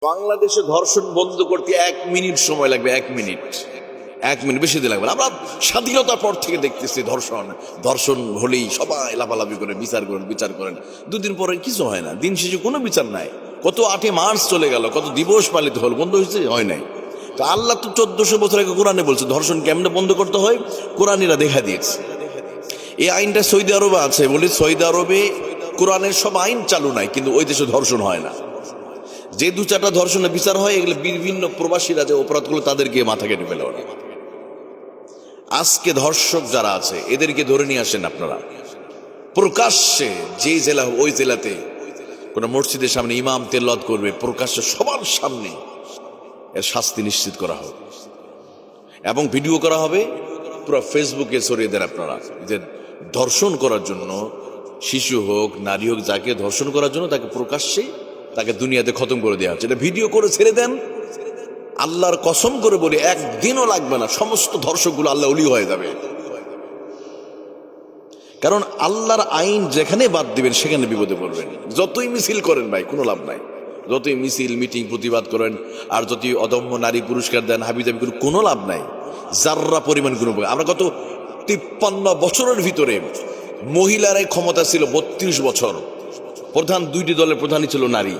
বাংলাদেশে ধর্ষণ বন্ধ করতে 1 মিনিট সময় লাগবে। 1 মিনিট বেশি দিন লাগবে। আমরা স্বাধীনতার পর থেকে দেখতেছি ধর্ষণ হলেই সবাই লাফালাফি করে বিচার করেন। দুদিন পরে কিছু হয় না, দিন শেষে কোনো বিচার নাই। কত 8 মার্চ চলে গেল, কত দিবস পালিত হল, বন্ধ হয়েছে? হয় নাই। তো আল্লাহ তো 1400 বছর আগে কোরআনে বলছে ধর্ষণ কেমনে বন্ধ করতে হয়, কোরআনীরা দেখা দিয়েছে। এই আইনটা সৌদি আরবে আছে বলে সৌদি আরবে কোরআনের সব আইন চালু নাই, কিন্তু ওই দেশে ধর্ষণ হয় না। যে 2-4টা ধর্ষণের বিচার হয়, এগুলো বিভিন্ন প্রবাসীরা যে অপরাধগুলো তাদেরকে মাথা কেটে ফেলে। আজকে ধর্ষক যারা আছে এদেরকে ধরে নিয়ে আসেন আপনারা, প্রকাশ্যে যে জেলা ওই জেলাতে কোন মসজিদের সামনে ইমাম তেলাওয়াত করবে, প্রকাশ্যে সবার সামনে এর শাস্তি নিশ্চিত করা হবে এবং ভিডিও করা হবে, পুরো ফেসবুকে ছড়িয়ে দেন আপনারা যে ধর্ষণ করার জন্য, শিশু হোক নারী হোক, যাকে ধর্ষণ করার জন্য তাকে প্রকাশ্যে তাকে দুনিয়াতে খতম করে দেওয়া হচ্ছে। এটা ভিডিও করে ছেড়ে দেন। আল্লাহর কসম করে বলি, একদিনও লাগবে না, সমস্ত ধর্ষকগুলো আল্লাহ ওলি হয়ে যাবে। কারণ আল্লাহর আইন যেখানে বাদ দিবেন সেখানে বিপদে পড়বেন। যতই মিছিল করেন ভাই, কোনো লাভ নাই। যতই মিছিল মিটিং প্রতিবাদ করেন আর যতই অদম্য নারী পুরস্কার দেন, হাবিজাবি করেন, কোনো লাভ নাই। যার্রা পরিমাণ কোনো, আমরা গত 53 বছরের ভিতরে মহিলারাই ক্ষমতা ছিল 32 বছর। প্রধান 2টি দলের প্রধানই ছিল নারী।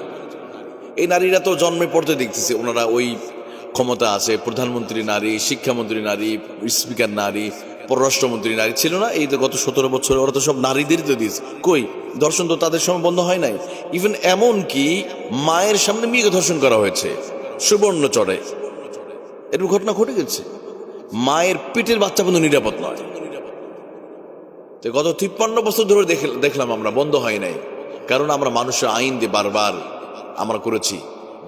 এই নারীরা তো জন্মে পড়তে দেখতেছে, ওনারা ওই ক্ষমতা আছে। প্রধানমন্ত্রী নারী, শিক্ষামন্ত্রী নারী, স্পিকার নারী, পররাষ্ট্রমন্ত্রী নারী ছিল না? এই তো গত 17 বছরে ওরা তো সব নারীদেরই তো দিয়েছে। কই ধর্ষণ তো তাদের সময় বন্ধ হয় নাই। ইভেন এমন কি মায়ের সামনে মেয়েকে ধর্ষণ করা হয়েছে সুবর্ণচরে, এরকম ঘটনা ঘটে গেছে। মায়ের পেটের বাচ্চা পর্যন্ত নিরাপদ নয়। তো গত 53 বছর ধরে দেখলাম আমরা, বন্ধ হয় নাই। কারণ আমরা মানুষের আইন দিয়ে বারবার আমরা করেছি,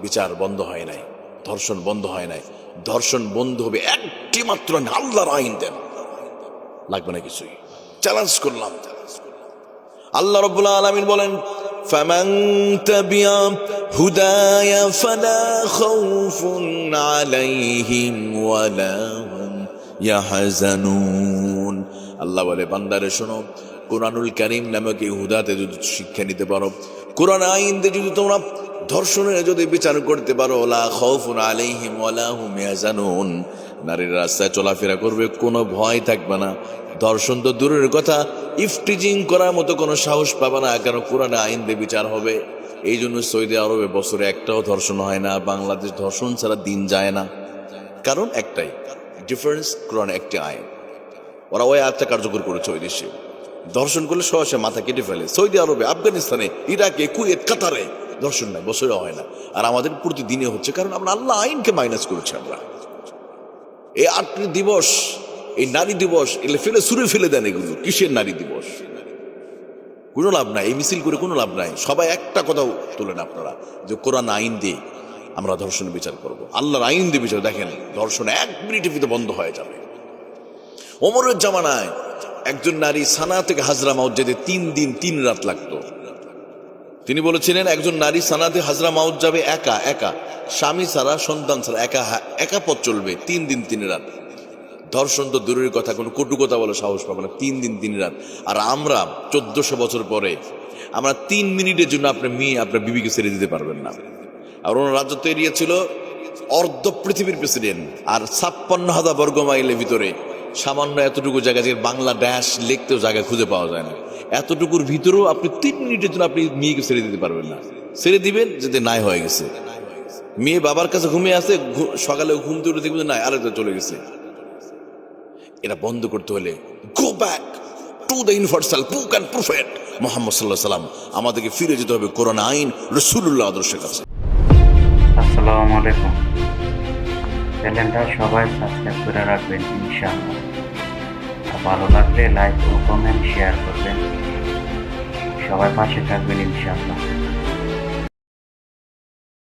বিচার বন্ধ হয় নাই, ধর্ষণ বন্ধ হয় নাই। ধর্ষণ বন্ধ হবে একটি মাত্র আল্লাহর আইন দেন, লাগবে না কিছুই। চ্যালেঞ্জ করলাম। আল্লাহ রাব্বুল আলামিন বলেন, ফামান তাবিয়া হুদায়া ফালা খাউফুন আলাইহিম ওয়ালা হুম ইয়াহজানুন। আল্লাহ বলে, বান্দারে শোনো, কোরআনুল কারীম নামক এই হুদাতে যদি শিক্ষা নিতে পারো, কোরআন আইন দিয়ে যদি তোমরা ধর্ষণের যদি বিচার করতে পারো, লা খাউফুন আলাইহিম ওয়ালা হুম ইয়াহজানুন, নারীর রাস্তায় চলাফেরা করবে, কোনো ভয় থাকবে না। ধর্ষণ তো দূরের কথা, ইফটিজিং করার মতো কোনো সাহস পাবে না, কারণ কোরআনে আইন দিয়ে বিচার হবে। এই জন্য সৌদি আরবে বছরে একটাও ধর্ষণ হয় না। বাংলাদেশ ধর্ষণ ছাড়া দিন যায় না। কারণ একটাই ডিফারেন্স, কোরআনে একটি আইন, ওরা ওই আয়াতটা কার্যকর করেছে। ওই দেশে ধর্ষণ করলে সহসে মাথা কেটে ফেলে। সৌদি আরবে, আফগানিস্তানে, ইরাকে, কুয়েত, কাতারে ধর্ষণ নাই, বছরে হয় না। আর আমাদের প্রতিদিনে হচ্ছে, কারণ আমরা আল্লাহ আইনকে মাইনাস করেছি। আমরা এই 8 দিবস, এই নারী দিবস, এগুলো ফেলে দেন। এগুলো কিসের নারী দিবস? কোনো লাভ নাই, এই মিছিল করে কোনো লাভ নাই। সবাই একটা কথাও তোলেন আপনারা যে কোরআন আইন দিয়ে আমরা ধর্ষণের বিচার করব, আল্লাহর আইন দিয়ে বিচার। দেখেন ধর্ষণ 1 মিনিটের ভিতরে বন্ধ হয়ে যাবে। ওমরের জামানায় একজন নারী সানা থেকে হাজরামাউত যেতে 3 দিন 3 রাত লাগতো। তিনি বলেছিলেন, একজন নারী সানাতে হাজরামাউত যাবে একা, স্বামী ছাড়া, সন্তান ছাড়া, একা পথ চলবে 3 দিন 3 রাত। ধর্ষণ তো দূরের কথা, কোনো কটু কথা বলে সাহস পাবে না। 3 দিন 3 রাত। আর আমরা 1400 বছর পরে আমরা 3 মিনিটের জন্য আপনার মেয়ে, আপনার বিবিকে ছেড়ে দিতে পারবেন না। আর ওনার রাজত্ব এরিয়া ছিল অর্ধ পৃথিবীর প্রেসিডেন্ট, আর 56,000 বর্গ মাইলের ভিতরে সামান্য এতটুকু জায়গা, যে বাংলাদেশ লিখতেও জায়গা খুঁজে পাওয়া যায় না, এতটুকুর ভিতরেও আপনি 3 মিনিটের জন্য আপনি মেয়েকে ছেড়ে দিতে পারবেন না। ছেড়ে দিবেন যেতে নাই হয়ে গেছে, মেয়ে বাবার কাছে ঘুমিয়ে আছে, সকালে ঘুম থেকে উঠে দেখবেন নাই আরেকটা চলে গেছে। এটা বন্ধ করতে হলে go back to the universal book and prophet Muhammad সাল্লাল্লাহু আলাইহি ওয়াসাল্লাম। আমাদেরকে ফিরে যেতে হবে কোরআন আইন, রাসূলুল্লাহ আদর্শের কাছে। আসসালামু আলাইকুম। চ্যানেলটা সবাই সাবস্ক্রাইব করে রাখবেন ইনশাআল্লাহ। আর ভালো লাগলে লাইক ও কমেন্ট শেয়ার করবেন। সবাই পাশে থাকবেন ইনশাআল্লাহ।